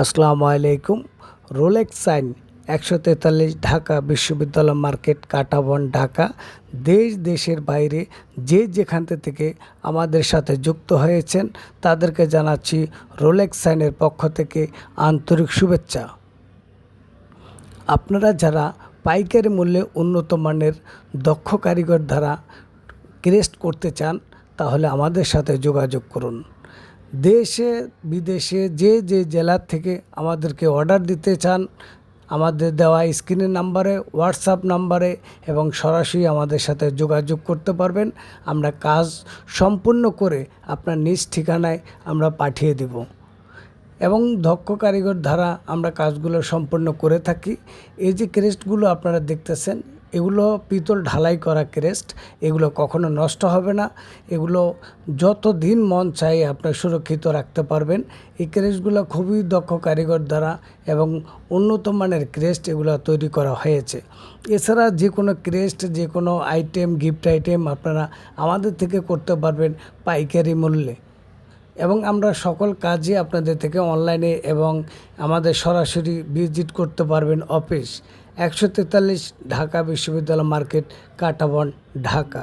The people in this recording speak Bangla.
আসসালামু আলাইকুম। রোলেক্স সাইন ১৪৩ ঢাকা বিশ্ববিদ্যালয় মার্কেট, কাঁটাবন, ঢাকা। দেশের বাইরে যে যেখান থেকে আমাদের সাথে যুক্ত হয়েছেন তাদেরকে জানাচ্ছি রোলেক্স সাইনের পক্ষ থেকে আন্তরিক শুভেচ্ছা। আপনারা যারা পাইকারি মূল্যে উন্নত মানের দক্ষ কারিগর দ্বারা ক্রেস্ট করতে চান তাহলে আমাদের সাথে যোগাযোগ করুন। দেশে বিদেশে যে জেলার থেকে আমাদেরকে অর্ডার দিতে চান আমাদের দেওয়া স্ক্রিনের নাম্বারে, হোয়াটসঅ্যাপ নাম্বারে এবং সরাসরি আমাদের সাথে যোগাযোগ করতে পারবেন। আমরা কাজ সম্পূর্ণ করে আপনার নিজ ঠিকানায় আমরা পাঠিয়ে দেব এবং দক্ষ কারিগর দ্বারা আমরা কাজগুলো সম্পন্ন করে থাকি। এই যে ক্রেস্টগুলো আপনারা দেখতেছেন এগুলো পিতল ঢালাই করা ক্রেস্ট, এগুলো কখনো নষ্ট হবে না। এগুলো যত দিন মন চাই আপনার সুরক্ষিত রাখতে পারবেন। এই ক্রেস্টগুলো খুবই দক্ষ কারিগর দ্বারা এবং উন্নত মানের ক্রেস্ট এগুলো তৈরি করা হয়েছে। এছাড়া যে কোনো ক্রেস্ট, যে কোনো আইটেম, গিফট আইটেম আপনারা আমাদের থেকে করতে পারবেন পাইকারি মূল্যে এবং আমরা সকল কাজই আপনাদের থেকে অনলাইনে এবং আমাদের সরাসরি ভিজিট করতে পারবেন। অফিস ১৪৩ ঢাকা বিশ্ববিদ্যালয় মার্কেট, কাঁটাবন, ঢাকা।